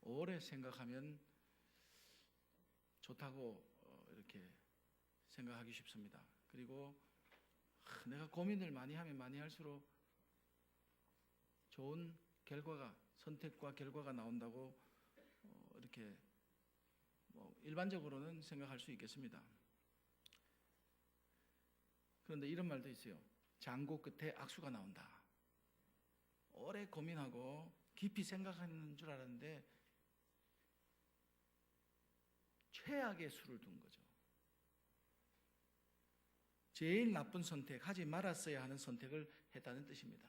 오래 생각하면 좋다고 이렇게 생각하기 쉽습니다. 그리고 내가 고민을 많이 하면 많이 할수록 좋은 결과가, 선택과 결과가 나온다고 이렇게 일반적으로는 생각할 수 있겠습니다. 그런데 이런 말도 있어요. 장고 끝에 악수가 나온다. 오래 고민하고 깊이 생각하는 줄 알았는데 최악의 수를 둔 거죠. 제일 나쁜 선택, 하지 말았어야 하는 선택을 했다는 뜻입니다.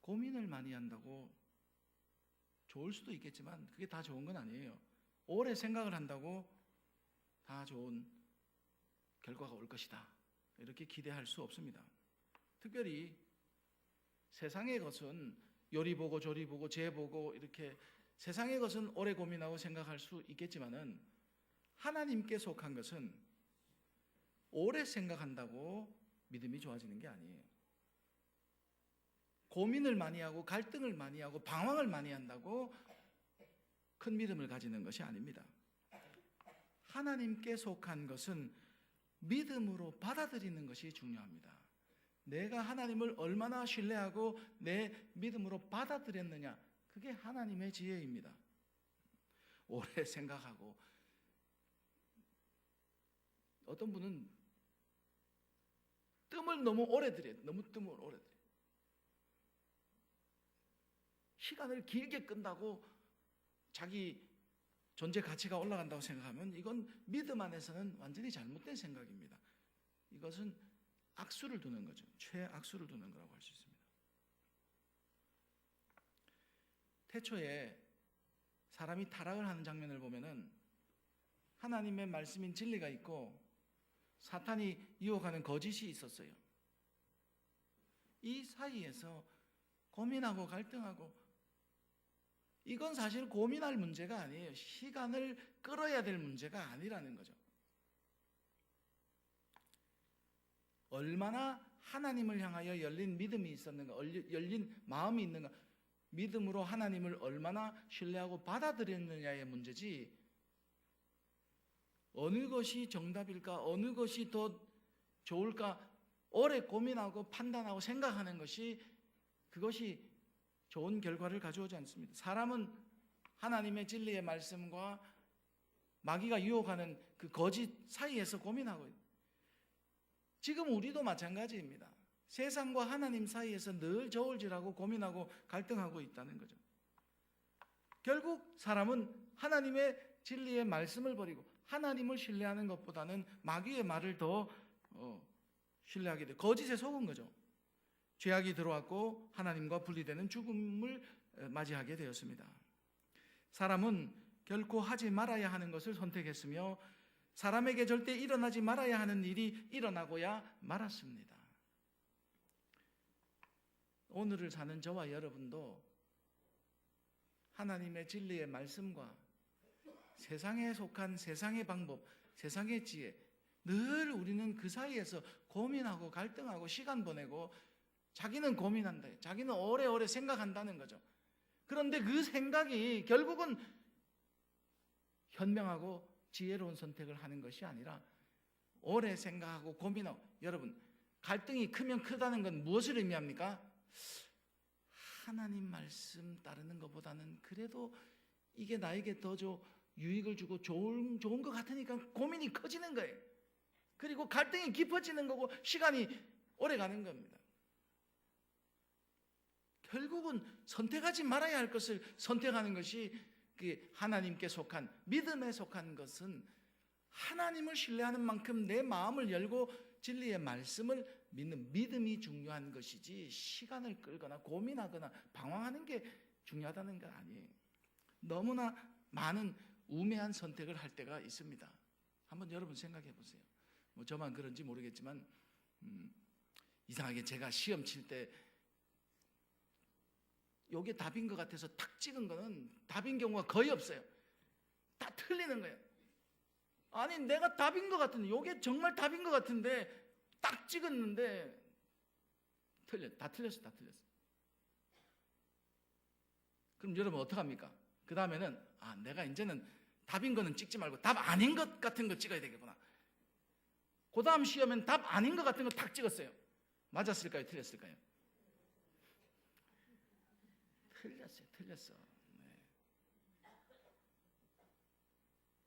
고민을 많이 한다고 좋을 수도 있겠지만 그게 다 좋은 건 아니에요. 오래 생각을 한다고 다 좋은 결과가 올 것이다, 이렇게 기대할 수 없습니다. 특별히 세상의 것은 요리 보고 조리 보고 재 보고 이렇게 세상의 것은 오래 고민하고 생각할 수 있겠지만은 하나님께 속한 것은 오래 생각한다고 믿음이 좋아지는 게 아니에요. 고민을 많이 하고 갈등을 많이 하고 방황을 많이 한다고 큰 믿음을 가지는 것이 아닙니다. 하나님께 속한 것은 믿음으로 받아들이는 것이 중요합니다. 내가 하나님을 얼마나 신뢰하고 내 믿음으로 받아들였느냐, 그게 하나님의 지혜입니다. 오래 생각하고, 어떤 분은 뜸을 너무 오래 들여요. 너무 뜸을 오래 들여요. 시간을 길게 끈다고 자기 존재 가치가 올라간다고 생각하면 이건 믿음 안에서는 완전히 잘못된 생각입니다. 이것은 악수를 두는 거죠. 최악수를 두는 거라고 할 수 있습니다. 태초에 사람이 타락을 하는 장면을 보면은 하나님의 말씀인 진리가 있고 사탄이 유혹하는 거짓이 있었어요. 이 사이에서 고민하고 갈등하고, 이건 사실 고민할 문제가 아니에요. 시간을 끌어야 될 문제가 아니라는 거죠. 얼마나 하나님을 향하여 열린 믿음이 있었는가, 열린 마음이 있는가, 믿음으로 하나님을 얼마나 신뢰하고 받아들였느냐의 문제지, 어느 것이 정답일까, 어느 것이 더 좋을까 오래 고민하고 판단하고 생각하는 것이, 그것이 좋은 결과를 가져오지 않습니다. 사람은 하나님의 진리의 말씀과 마귀가 유혹하는 그 거짓 사이에서 고민하고 있어요. 지금 우리도 마찬가지입니다. 세상과 하나님 사이에서 늘 저울질하고 고민하고 갈등하고 있다는 거죠. 결국 사람은 하나님의 진리의 말씀을 버리고 하나님을 신뢰하는 것보다는 마귀의 말을 더 신뢰하게 돼요. 거짓에 속은 거죠. 죄악이 들어왔고 하나님과 분리되는 죽음을 맞이하게 되었습니다. 사람은 결코 하지 말아야 하는 것을 선택했으며 사람에게 절대 일어나지 말아야 하는 일이 일어나고야 말았습니다. 오늘을 사는 저와 여러분도 하나님의 진리의 말씀과 세상에 속한 세상의 방법, 세상의 지혜, 늘 우리는 그 사이에서 고민하고 갈등하고 시간 보내고, 자기는 고민한다, 자기는 오래오래 생각한다는 거죠. 그런데 그 생각이 결국은 현명하고 지혜로운 선택을 하는 것이 아니라 오래 생각하고 고민하고, 여러분 갈등이 크면 크다는 건 무엇을 의미합니까? 하나님 말씀 따르는 것보다는 그래도 이게 나에게 더 유익을 주고 좋은 것 같으니까 고민이 커지는 거예요. 그리고 갈등이 깊어지는 거고 시간이 오래 가는 겁니다. 결국은 선택하지 말아야 할 것을 선택하는 것이, 하나님께 속한, 믿음에 속한 것은 하나님을 신뢰하는 만큼 내 마음을 열고 진리의 말씀을 믿는 믿음이 중요한 것이지, 시간을 끌거나 고민하거나 방황하는 게 중요하다는 건 아니에요. 너무나 많은 우매한 선택을 할 때가 있습니다. 한번 여러분 생각해 보세요. 저만 그런지 모르겠지만 이상하게 제가 시험 칠 때 이게 답인 것 같아서 탁 찍은 거는 답인 경우가 거의 없어요. 다 틀리는 거예요. 아니 내가 답인 것 같은데, 이게 정말 답인 것 같은데 딱 찍었는데 다 틀렸어. 그럼 여러분 어떡합니까? 그 다음에는 내가 이제는 답인 거는 찍지 말고 답 아닌 것 같은 거 찍어야 되겠구나. 그 다음 시험엔 답 아닌 것 같은 거 탁 찍었어요. 맞았을까요? 틀렸을까요? 틀렸어. 네.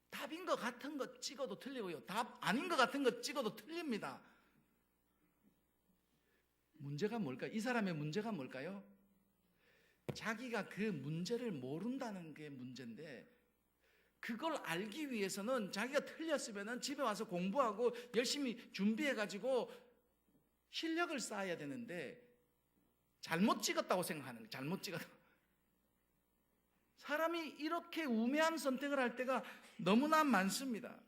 답인 것 같은 거 찍어도 틀리고요. 답 아닌 것 같은 거 찍어도 틀립니다. 문제가 뭘까요? 이 사람의 문제가 뭘까요? 자기가 그 문제를 모른다는 게 문제인데, 그걸 알기 위해서는 자기가 틀렸으면 집에 와서 공부하고 열심히 준비해가지고 실력을 쌓아야 되는데, 잘못 찍었다고 생각하는 거예요. 잘못 찍었다. 사람이 이렇게 우매한 선택을 할 때가 너무나 많습니다.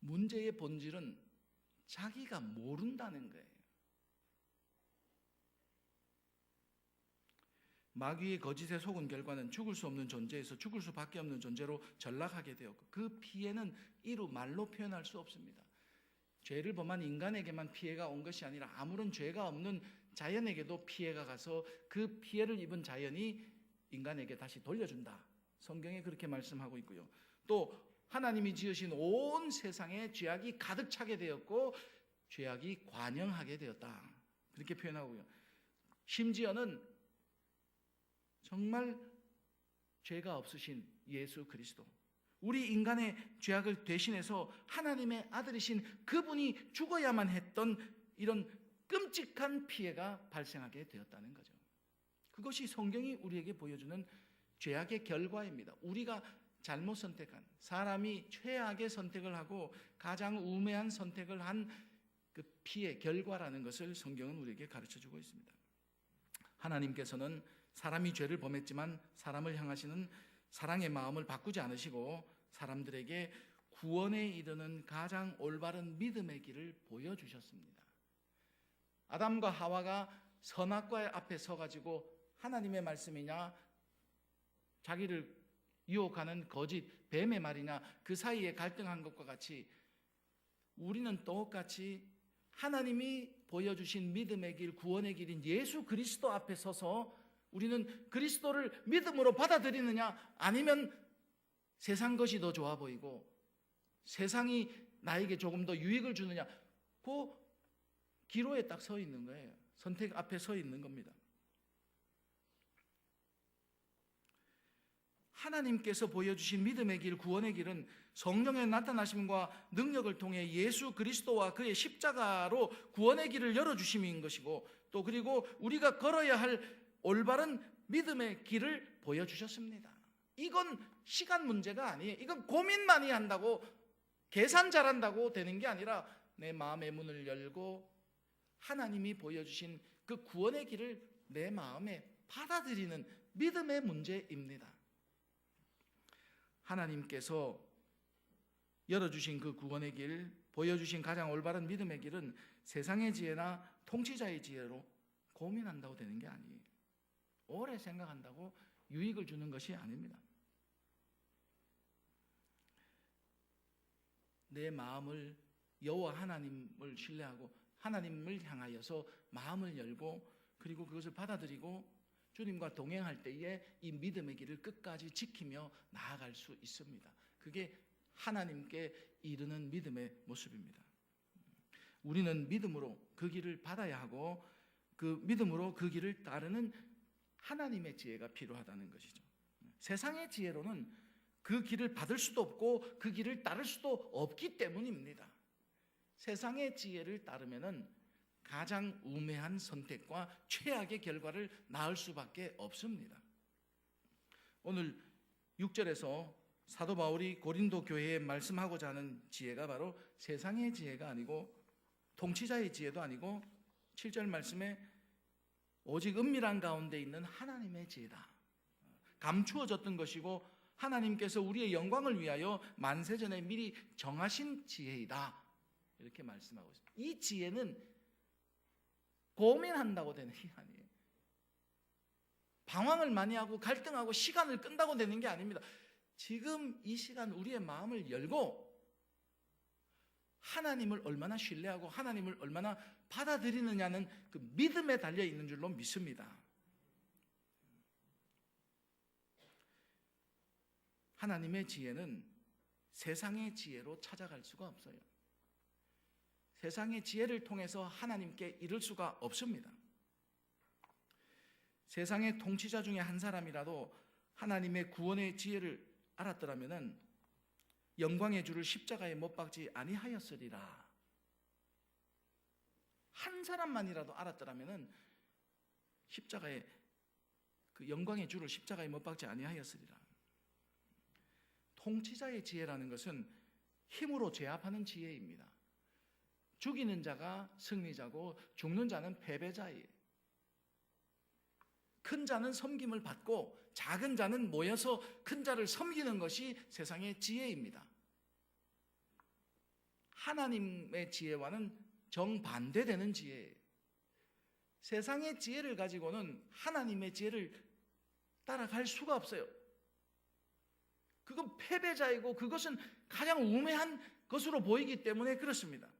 문제의 본질은 자기가 모른다는 거예요. 마귀의 거짓에 속은 결과는 죽을 수 없는 존재에서 죽을 수밖에 없는 존재로 전락하게 되었고, 그 피해는 이루 말로 표현할 수 없습니다. 죄를 범한 인간에게만 피해가 온 것이 아니라 아무런 죄가 없는 자연에게도 피해가 가서 그 피해를 입은 자연이 인간에게 다시 돌려준다. 성경에 그렇게 말씀하고 있고요. 또 하나님이 지으신 온 세상에 죄악이 가득 차게 되었고 죄악이 관영하게 되었다. 그렇게 표현하고요. 심지어는 정말 죄가 없으신 예수 그리스도, 우리 인간의 죄악을 대신해서 하나님의 아들이신 그분이 죽어야만 했던 이런 끔찍한 피해가 발생하게 되었다는 거죠. 그것이 성경이 우리에게 보여주는 죄악의 결과입니다. 우리가 잘못 선택한, 사람이 최악의 선택을 하고 가장 우매한 선택을 한 그 피해 결과라는 것을 성경은 우리에게 가르쳐주고 있습니다. 하나님께서는 사람이 죄를 범했지만 사람을 향하시는 사랑의 마음을 바꾸지 않으시고 사람들에게 구원에 이르는 가장 올바른 믿음의 길을 보여주셨습니다. 아담과 하와가 선악과 앞에 서가지고 하나님의 말씀이냐 자기를 유혹하는 거짓 뱀의 말이냐 그 사이에 갈등한 것과 같이 우리는 똑같이 하나님이 보여주신 믿음의 길, 구원의 길인 예수 그리스도 앞에 서서 우리는 그리스도를 믿음으로 받아들이느냐, 아니면 세상 것이 더 좋아 보이고 세상이 나에게 조금 더 유익을 주느냐, 그 기로에 딱 서 있는 거예요. 선택 앞에 서 있는 겁니다. 하나님께서 보여주신 믿음의 길, 구원의 길은 성령의 나타나심과 능력을 통해 예수 그리스도와 그의 십자가로 구원의 길을 열어주심인 것이고, 또 그리고 우리가 걸어야 할 올바른 믿음의 길을 보여주셨습니다. 이건 시간 문제가 아니에요. 이건 고민 많이 한다고, 계산 잘한다고 되는 게 아니라 내 마음의 문을 열고 하나님이 보여주신 그 구원의 길을 내 마음에 받아들이는 믿음의 문제입니다. 하나님께서 열어주신 그 구원의 길, 보여주신 가장 올바른 믿음의 길은 세상의 지혜나 통치자의 지혜로 고민한다고 되는 게 아니에요. 오래 생각한다고 유익을 주는 것이 아닙니다. 내 마음을 여호와 하나님을 신뢰하고 하나님을 향하여서 마음을 열고 그리고 그것을 받아들이고 주님과 동행할 때에 이 믿음의 길을 끝까지 지키며 나아갈 수 있습니다. 그게 하나님께 이르는 믿음의 모습입니다. 우리는 믿음으로 그 길을 받아야 하고 그 믿음으로 그 길을 따르는 하나님의 지혜가 필요하다는 것이죠. 세상의 지혜로는 그 길을 받을 수도 없고 그 길을 따를 수도 없기 때문입니다. 세상의 지혜를 따르면은 가장 우매한 선택과 최악의 결과를 낳을 수밖에 없습니다. 오늘 6절에서 사도 바울이 고린도 교회에 말씀하고자 하는 지혜가 바로 세상의 지혜가 아니고 통치자의 지혜도 아니고 7절 말씀에 오직 은밀한 가운데 있는 하나님의 지혜다. 감추어졌던 것이고 하나님께서 우리의 영광을 위하여 만세전에 미리 정하신 지혜이다. 이렇게 말씀하고 있습니다. 이 지혜는 고민한다고 되는 게 아니에요. 방황을 많이 하고 갈등하고 시간을 끈다고 되는 게 아닙니다. 지금 이 시간 우리의 마음을 열고 하나님을 얼마나 신뢰하고 하나님을 얼마나 받아들이느냐는 그 믿음에 달려 있는 줄로 믿습니다. 하나님의 지혜는 세상의 지혜로 찾아갈 수가 없어요. 세상의 지혜를 통해서 하나님께 이를 수가 없습니다. 세상의 통치자 중에 한 사람이라도 하나님의 구원의 지혜를 알았더라면 영광의 주를 십자가에 못 박지 아니하였으리라. 한 사람만이라도 알았더라면 십자가에 그 영광의 주를 십자가에 못 박지 아니하였으리라. 통치자의 지혜라는 것은 힘으로 제압하는 지혜입니다. 죽이는 자가 승리자고 죽는 자는 패배자예요. 큰 자는 섬김을 받고 작은 자는 모여서 큰 자를 섬기는 것이 세상의 지혜입니다. 하나님의 지혜와는 정반대되는 지혜예요. 세상의 지혜를 가지고는 하나님의 지혜를 따라갈 수가 없어요. 그건 패배자이고 그것은 가장 우매한 것으로 보이기 때문에 그렇습니다.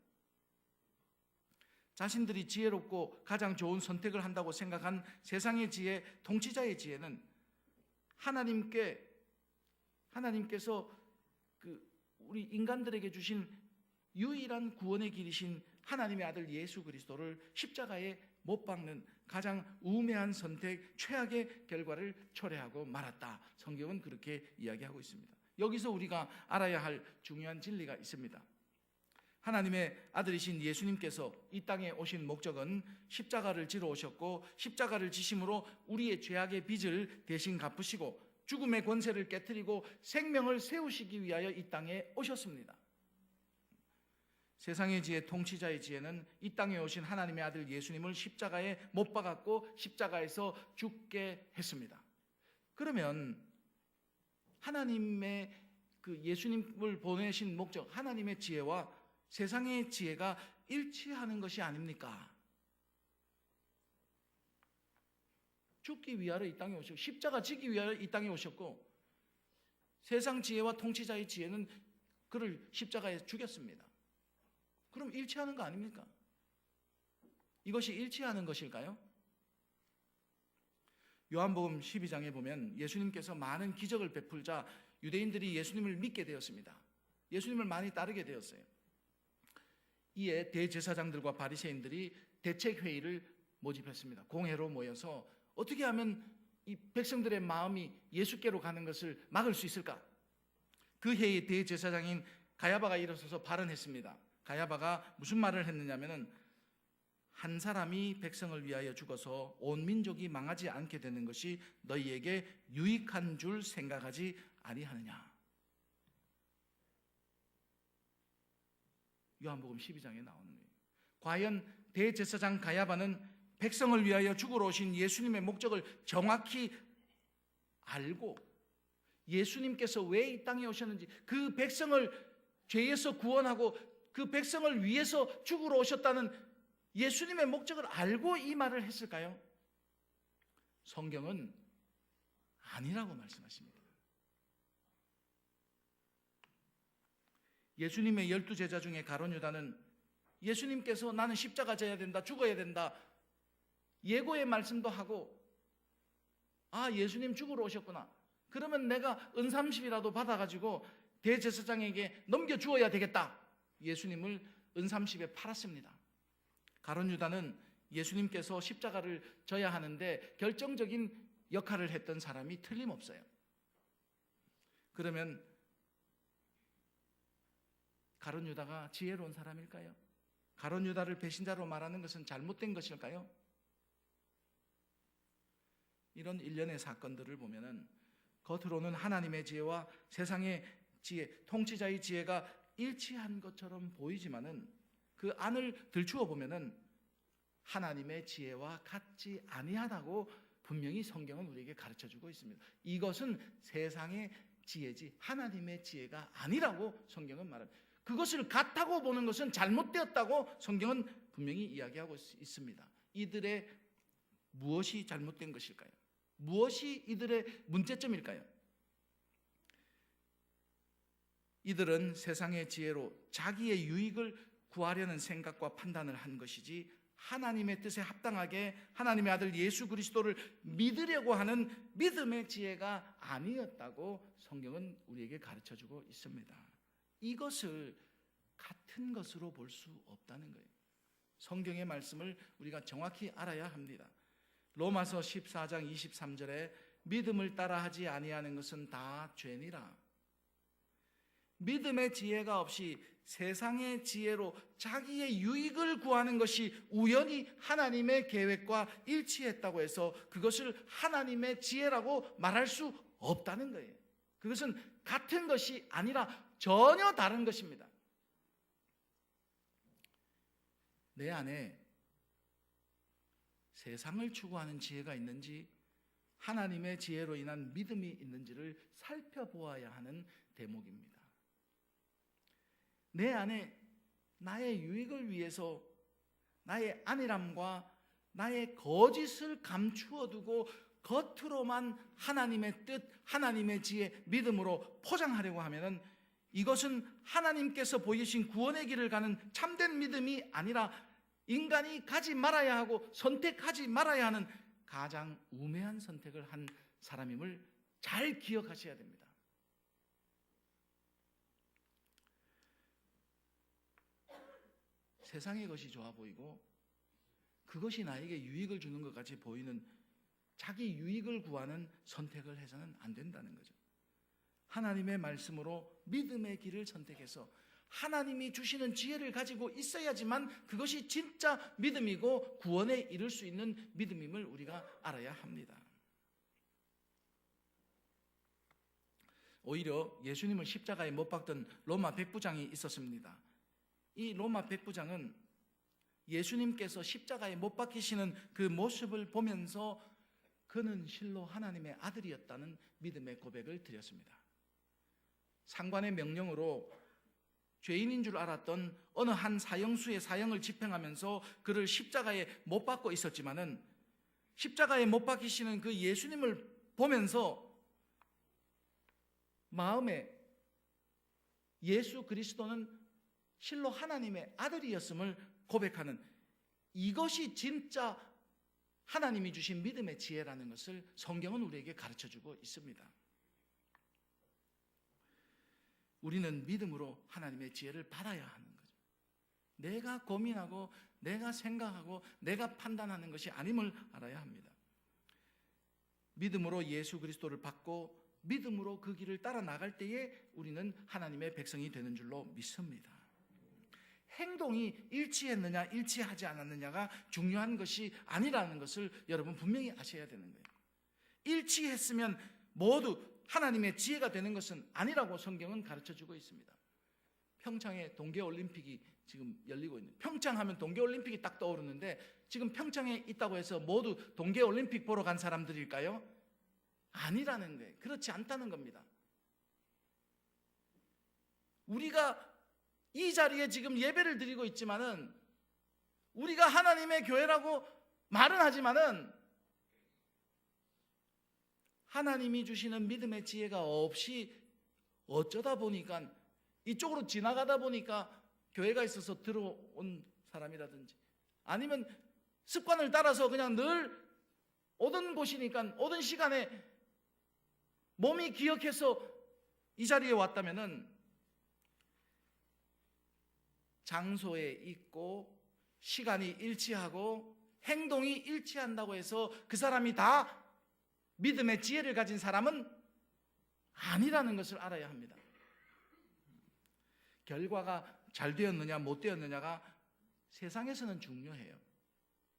자신들이 지혜롭고 가장 좋은 선택을 한다고 생각한 세상의 지혜, 통치자의 지혜는 하나님께서 우리 인간들에게 주신 유일한 구원의 길이신 하나님의 아들 예수 그리스도를 십자가에 못 박는 가장 우매한 선택, 최악의 결과를 초래하고 말았다. 성경은 그렇게 이야기하고 있습니다. 여기서 우리가 알아야 할 중요한 진리가 있습니다. 하나님의 아들이신 예수님께서 이 땅에 오신 목적은 십자가를 지러 오셨고 십자가를 지심으로 우리의 죄악의 빚을 대신 갚으시고 죽음의 권세를 깨트리고 생명을 세우시기 위하여 이 땅에 오셨습니다. 세상의 지혜, 통치자의 지혜는 이 땅에 오신 하나님의 아들 예수님을 십자가에 못 박았고 십자가에서 죽게 했습니다. 그러면 하나님의 그 예수님을 보내신 목적, 하나님의 지혜와 세상의 지혜가 일치하는 것이 아닙니까? 죽기 위하여 이 땅에 오셨고 십자가 지기 위하여 이 땅에 오셨고 세상 지혜와 통치자의 지혜는 그를 십자가에 죽였습니다. 그럼 일치하는 거 아닙니까? 이것이 일치하는 것일까요? 요한복음 12장에 보면 예수님께서 많은 기적을 베풀자 유대인들이 예수님을 믿게 되었습니다. 예수님을 많이 따르게 되었어요. 이에 대제사장들과 바리새인들이 대책회의를 모집했습니다. 공회로 모여서 어떻게 하면 이 백성들의 마음이 예수께로 가는 것을 막을 수 있을까? 그 해에 대제사장인 가야바가 일어서서 발언했습니다. 가야바가 무슨 말을 했느냐면은 한 사람이 백성을 위하여 죽어서 온 민족이 망하지 않게 되는 것이 너희에게 유익한 줄 생각하지 아니하느냐. 요한복음 12장에 나오는 거예요. 과연 대제사장 가야바는 백성을 위하여 죽으러 오신 예수님의 목적을 정확히 알고 예수님께서 왜 이 땅에 오셨는지 그 백성을 죄에서 구원하고 그 백성을 위해서 죽으러 오셨다는 예수님의 목적을 알고 이 말을 했을까요? 성경은 아니라고 말씀하십니다. 예수님의 12제자 중에 가룟 유다는 예수님께서 나는 십자가 져야 된다, 죽어야 된다 예고의 말씀도 하고 예수님 죽으러 오셨구나. 그러면 내가 은30이라도 받아가지고 대제사장에게 넘겨주어야 되겠다. 예수님을 은30에 팔았습니다. 가룟 유다는 예수님께서 십자가를 져야 하는데 결정적인 역할을 했던 사람이 틀림없어요. 그러면 가룟 유다가 지혜로운 사람일까요? 가룟 유다를 배신자로 말하는 것은 잘못된 것일까요? 이런 일련의 사건들을 보면은 겉으로는 하나님의 지혜와 세상의 지혜, 통치자의 지혜가 일치한 것처럼 보이지만은 그 안을 들추어 보면은 하나님의 지혜와 같지 아니하다고 분명히 성경은 우리에게 가르쳐주고 있습니다. 이것은 세상의 지혜지 하나님의 지혜가 아니라고 성경은 말합니다. 그것을 같다고 보는 것은 잘못되었다고 성경은 분명히 이야기하고 있습니다. 이들의 무엇이 잘못된 것일까요? 무엇이 이들의 문제점일까요? 이들은 세상의 지혜로 자기의 유익을 구하려는 생각과 판단을 한 것이지 하나님의 뜻에 합당하게 하나님의 아들 예수 그리스도를 믿으려고 하는 믿음의 지혜가 아니었다고 성경은 우리에게 가르쳐주고 있습니다. 이것을 같은 것으로 볼 수 없다는 거예요. 성경의 말씀을 우리가 정확히 알아야 합니다. 로마서 14장 23절에 믿음을 따라하지 아니하는 것은 다 죄니라. 믿음의 지혜가 없이 세상의 지혜로 자기의 유익을 구하는 것이 우연히 하나님의 계획과 일치했다고 해서 그것을 하나님의 지혜라고 말할 수 없다는 거예요. 그것은 같은 것이 아니라 전혀 다른 것입니다. 내 안에 세상을 추구하는 지혜가 있는지 하나님의 지혜로 인한 믿음이 있는지를 살펴보아야 하는 대목입니다. 내 안에 나의 유익을 위해서 나의 안일함과 나의 거짓을 감추어 두고 겉으로만 하나님의 뜻, 하나님의 지혜, 믿음으로 포장하려고 하면은 이것은 하나님께서 보이신 구원의 길을 가는 참된 믿음이 아니라 인간이 가지 말아야 하고 선택하지 말아야 하는 가장 우매한 선택을 한 사람임을 잘 기억하셔야 됩니다. 세상의 것이 좋아 보이고 그것이 나에게 유익을 주는 것 같이 보이는 자기 유익을 구하는 선택을 해서는 안 된다는 거죠. 하나님의 말씀으로 믿음의 길을 선택해서 하나님이 주시는 지혜를 가지고 있어야지만 그것이 진짜 믿음이고 구원에 이를 수 있는 믿음임을 우리가 알아야 합니다. 오히려 예수님을 십자가에 못 박던 로마 백부장이 있었습니다. 이 로마 백부장은 예수님께서 십자가에 못 박히시는 그 모습을 보면서 그는 실로 하나님의 아들이었다는 믿음의 고백을 드렸습니다. 상관의 명령으로 죄인인 줄 알았던 어느 한 사형수의 사형을 집행하면서 그를 십자가에 못 박고 있었지만은 십자가에 못 박히시는 그 예수님을 보면서 마음에 예수 그리스도는 실로 하나님의 아들이었음을 고백하는 이것이 진짜 하나님이 주신 믿음의 지혜라는 것을 성경은 우리에게 가르쳐주고 있습니다. 우리는 믿음으로 하나님의 지혜를 받아야 하는 거죠. 내가 고민하고 내가 생각하고 내가 판단하는 것이 아님을 알아야 합니다. 믿음으로 예수 그리스도를 받고 믿음으로 그 길을 따라 나갈 때에 우리는 하나님의 백성이 되는 줄로 믿습니다. 행동이 일치했느냐 일치하지 않았느냐가 중요한 것이 아니라는 것을 여러분 분명히 아셔야 되는 거예요. 일치했으면 모두 하나님의 지혜가 되는 것은 아니라고 성경은 가르쳐주고 있습니다. 평창에 동계올림픽이 지금 열리고 있는, 평창하면 동계올림픽이 딱 떠오르는데 지금 평창에 있다고 해서 모두 동계올림픽 보러 간 사람들일까요? 아니라는 거예요. 그렇지 않다는 겁니다. 우리가 이 자리에 지금 예배를 드리고 있지만은 우리가 하나님의 교회라고 말은 하지만은 하나님이 주시는 믿음의 지혜가 없이 어쩌다 보니까 이쪽으로 지나가다 보니까 교회가 있어서 들어온 사람이라든지 아니면 습관을 따라서 그냥 늘 오던 곳이니까 오던 시간에 몸이 기억해서 이 자리에 왔다면은 장소에 있고 시간이 일치하고 행동이 일치한다고 해서 그 사람이 다 믿음의 지혜를 가진 사람은 아니라는 것을 알아야 합니다. 결과가 잘 되었느냐 못 되었느냐가 세상에서는 중요해요.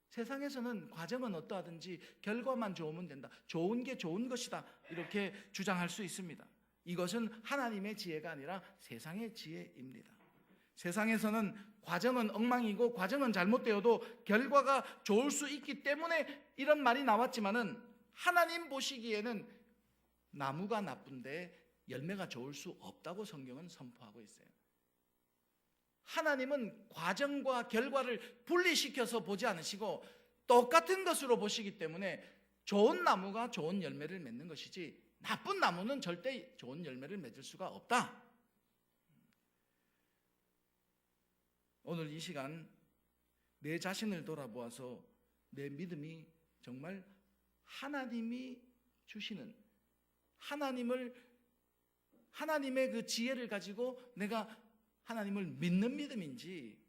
세상에서는 과정은 어떠하든지 결과만 좋으면 된다. 좋은 게 좋은 것이다. 이렇게 주장할 수 있습니다. 이것은 하나님의 지혜가 아니라 세상의 지혜입니다. 세상에서는 과정은 엉망이고 과정은 잘못되어도 결과가 좋을 수 있기 때문에 이런 말이 나왔지만은 하나님 보시기에는 나무가 나쁜데 열매가 좋을 수 없다고 성경은 선포하고 있어요. 하나님은 과정과 결과를 분리시켜서 보지 않으시고 똑같은 것으로 보시기 때문에 좋은 나무가 좋은 열매를 맺는 것이지 나쁜 나무는 절대 좋은 열매를 맺을 수가 없다. 오늘 이 시간 내 자신을 돌아보아서 내 믿음이 정말 하나님이 주시는 하나님의 그 지혜를 가지고 내가 하나님을 믿는 믿음인지,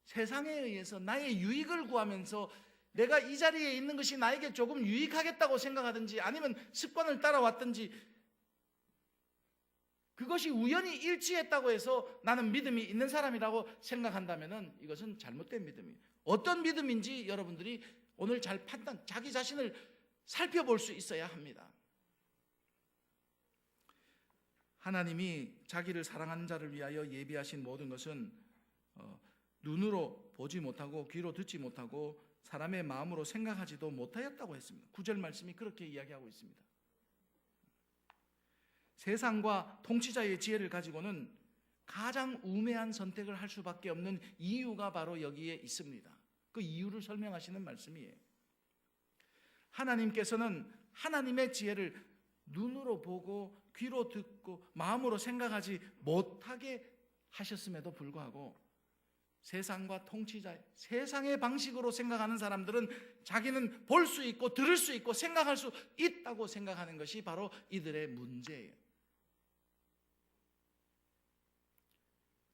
세상에 의해서 나의 유익을 구하면서 내가 이 자리에 있는 것이 나에게 조금 유익하겠다고 생각하든지, 아니면 습관을 따라왔든지, 그것이 우연히 일치했다고 해서 나는 믿음이 있는 사람이라고 생각한다면 이것은 잘못된 믿음이에요. 어떤 믿음인지 여러분들이 오늘 잘 자기 자신을 살펴볼 수 있어야 합니다. 하나님이 자기를 사랑하는 자를 위하여 예비하신 모든 것은 눈으로 보지 못하고 귀로 듣지 못하고 사람의 마음으로 생각하지도 못하였다고 했습니다. 9절 말씀이 그렇게 이야기하고 있습니다. 세상과 통치자의 지혜를 가지고는 가장 우매한 선택을 할 수밖에 없는 이유가 바로 여기에 있습니다. 그 이유를 설명하시는 말씀이에요. 하나님께서는 하나님의 지혜를 눈으로 보고 귀로 듣고 마음으로 생각하지 못하게 하셨음에도 불구하고 세상과 통치자, 세상의 방식으로 생각하는 사람들은 자기는 볼 수 있고 들을 수 있고 생각할 수 있다고 생각하는 것이 바로 이들의 문제예요.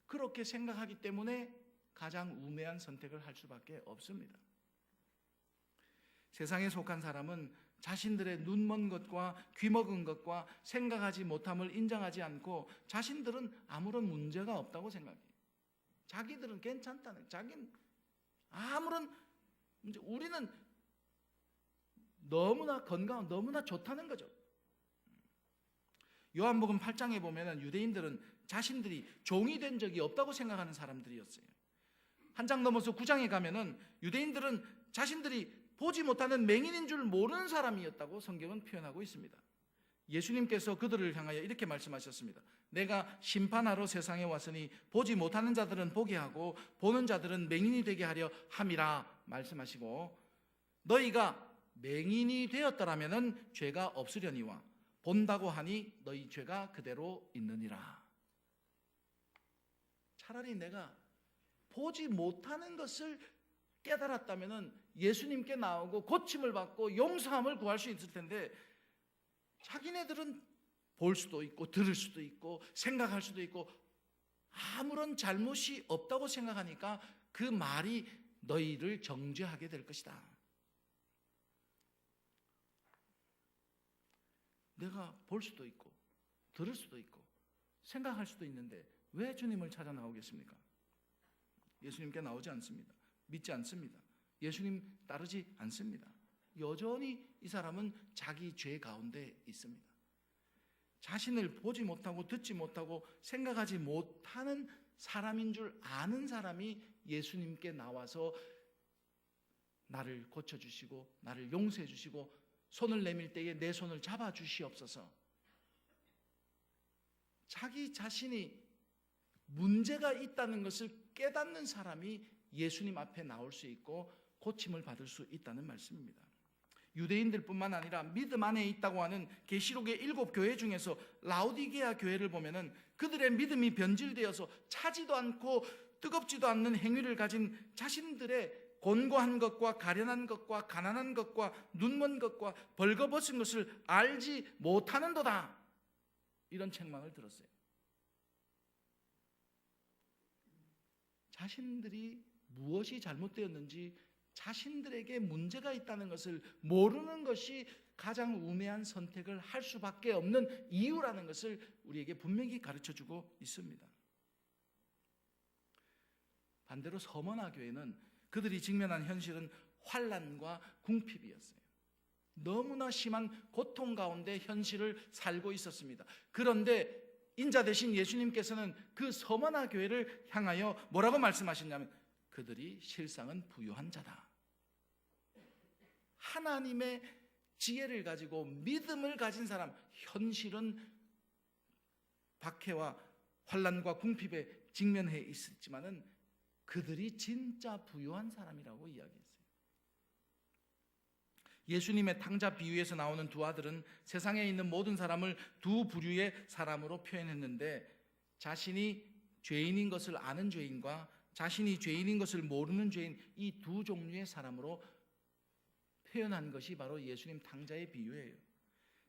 그렇게 생각하기 때문에 가장 우매한 선택을 할 수밖에 없습니다. 세상에 속한 사람은 자신들의 눈먼 것과 귀먹은 것과 생각하지 못함을 인정하지 않고 자신들은 아무런 문제가 없다고 생각해요. 자기들은 괜찮다는, 자기는 아무런 문제, 우리는 너무나 건강하고 너무나 좋다는 거죠. 요한복음 8장에 보면 유대인들은 자신들이 종이 된 적이 없다고 생각하는 사람들이었어요. 한 장 넘어서 9장에 가면은 유대인들은 자신들이 보지 못하는 맹인인 줄 모르는 사람이었다고 성경은 표현하고 있습니다. 예수님께서 그들을 향하여 이렇게 말씀하셨습니다. 내가 심판하러 세상에 왔으니 보지 못하는 자들은 보게 하고 보는 자들은 맹인이 되게 하려 함이라 말씀하시고, 너희가 맹인이 되었더라면 죄가 없으려니와 본다고 하니 너희 죄가 그대로 있느니라. 차라리 내가 보지 못하는 것을 깨달았다면 예수님께 나오고 고침을 받고 용서함을 구할 수 있을 텐데, 자기네들은 볼 수도 있고 들을 수도 있고 생각할 수도 있고 아무런 잘못이 없다고 생각하니까 그 말이 너희를 정죄하게 될 것이다. 내가 볼 수도 있고 들을 수도 있고 생각할 수도 있는데 왜 주님을 찾아 나오겠습니까? 예수님께 나오지 않습니다. 믿지 않습니다. 예수님 따르지 않습니다. 여전히 이 사람은 자기 죄 가운데 있습니다. 자신을 보지 못하고 듣지 못하고 생각하지 못하는 사람인 줄 아는 사람이 예수님께 나와서 나를 고쳐주시고 나를 용서해 주시고 손을 내밀 때에 내 손을 잡아 주시옵소서. 자기 자신이 문제가 있다는 것을 깨닫는 사람이 예수님 앞에 나올 수 있고 고침을 받을 수 있다는 말씀입니다. 유대인들뿐만 아니라 믿음 안에 있다고 하는 계시록의 7교회 중에서 라오디게아 교회를 보면은 그들의 믿음이 변질되어서 차지도 않고 뜨겁지도 않는 행위를 가진 자신들의 곤고한 것과 가련한 것과 가난한 것과 눈먼 것과 벌거벗은 것을 알지 못하는도다, 이런 책망을 들었어요. 자신들이 무엇이 잘못되었는지, 자신들에게 문제가 있다는 것을 모르는 것이 가장 우매한 선택을 할 수밖에 없는 이유라는 것을 우리에게 분명히 가르쳐주고 있습니다. 반대로 서머나 교회는 그들이 직면한 현실은 환난과 궁핍이었어요. 너무나 심한 고통 가운데 현실을 살고 있었습니다. 그런데 인자 되신 예수님께서는 그 서머나 교회를 향하여 뭐라고 말씀하셨냐면, 그들이 실상은 부유한 자다. 하나님의 지혜를 가지고 믿음을 가진 사람, 현실은 박해와 환난과 궁핍에 직면해 있었지만은 그들이 진짜 부유한 사람이라고 이야기했어요. 예수님의 탕자 비유에서 나오는 두 아들은 세상에 있는 모든 사람을 두 부류의 사람으로 표현했는데, 자신이 죄인인 것을 아는 죄인과 자신이 죄인인 것을 모르는 죄인, 이 두 종류의 사람으로 표현한 것이 바로 예수님 탕자의 비유예요.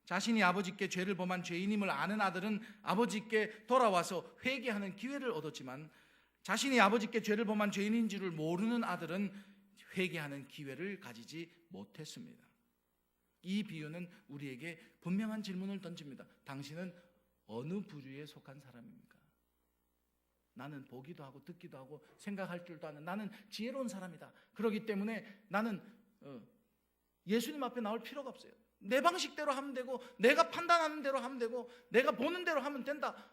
자신이 아버지께 죄를 범한 죄인임을 아는 아들은 아버지께 돌아와서 회개하는 기회를 얻었지만, 자신이 아버지께 죄를 범한 죄인인 줄을 모르는 아들은 회개하는 기회를 가지지 못했습니다. 이 비유는 우리에게 분명한 질문을 던집니다. 당신은 어느 부류에 속한 사람입니까? 나는 보기도 하고 듣기도 하고 생각할 줄도 아는, 나는 지혜로운 사람이다. 그렇기 때문에 나는 예수님 앞에 나올 필요가 없어요. 내 방식대로 하면 되고, 내가 판단하는 대로 하면 되고, 내가 보는 대로 하면 된다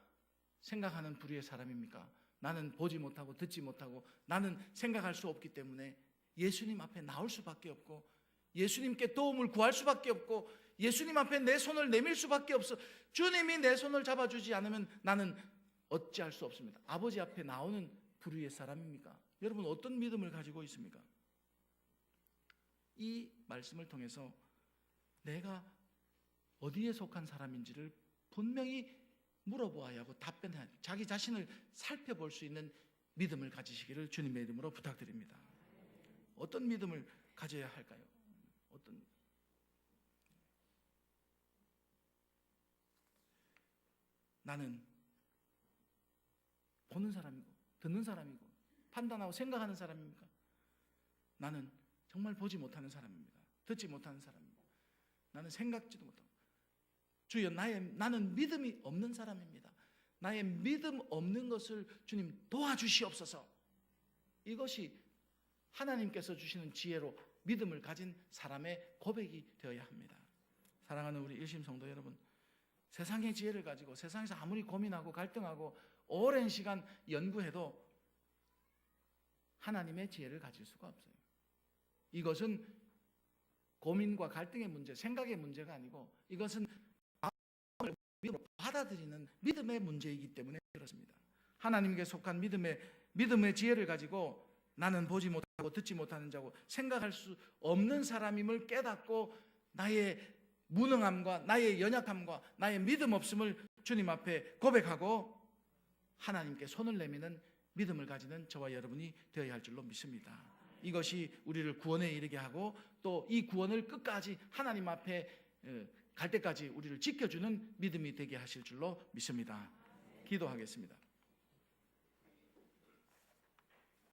생각하는 부류의 사람입니까? 나는 보지 못하고 듣지 못하고 나는 생각할 수 없기 때문에 예수님 앞에 나올 수밖에 없고, 예수님께 도움을 구할 수밖에 없고, 예수님 앞에 내 손을 내밀 수밖에 없어. 주님이 내 손을 잡아주지 않으면 나는 어찌할 수 없습니다. 아버지 앞에 나오는 부류의 사람입니까? 여러분, 어떤 믿음을 가지고 있습니까? 이 말씀을 통해서 내가 어디에 속한 사람인지를 분명히 물어보아야 하고 답변해야 합니다. 자기 자신을 살펴볼 수 있는 믿음을 가지시기를 주님의 이름으로 부탁드립니다. 어떤 믿음을 가져야 할까요? 나는 보는 사람이고 듣는 사람이고 판단하고 생각하는 사람입니까? 나는 정말 보지 못하는 사람입니다. 듣지 못하는 사람입니다. 나는 생각지도 못하고, 주여 나는 믿음이 없는 사람입니다. 나의 믿음 없는 것을 주님 도와주시옵소서. 이것이 하나님께서 주시는 지혜로 믿음을 가진 사람의 고백이 되어야 합니다. 사랑하는 우리 일심 성도 여러분, 세상의 지혜를 가지고 세상에서 아무리 고민하고 갈등하고 오랜 시간 연구해도 하나님의 지혜를 가질 수가 없어요. 이것은 고민과 갈등의 문제, 생각의 문제가 아니고 이것은 마음을 받아들이는 믿음의 문제이기 때문에 그렇습니다. 하나님께 속한 믿음의 지혜를 가지고 나는 보지 못하고 듣지 못하는 자고 생각할 수 없는 사람임을 깨닫고 나의 무능함과 나의 연약함과 나의 믿음 없음을 주님 앞에 고백하고 하나님께 손을 내미는 믿음을 가지는 저와 여러분이 되어야 할 줄로 믿습니다. 이것이 우리를 구원에 이르게 하고 또 이 구원을 끝까지 하나님 앞에 갈 때까지 우리를 지켜주는 믿음이 되게 하실 줄로 믿습니다. 기도하겠습니다.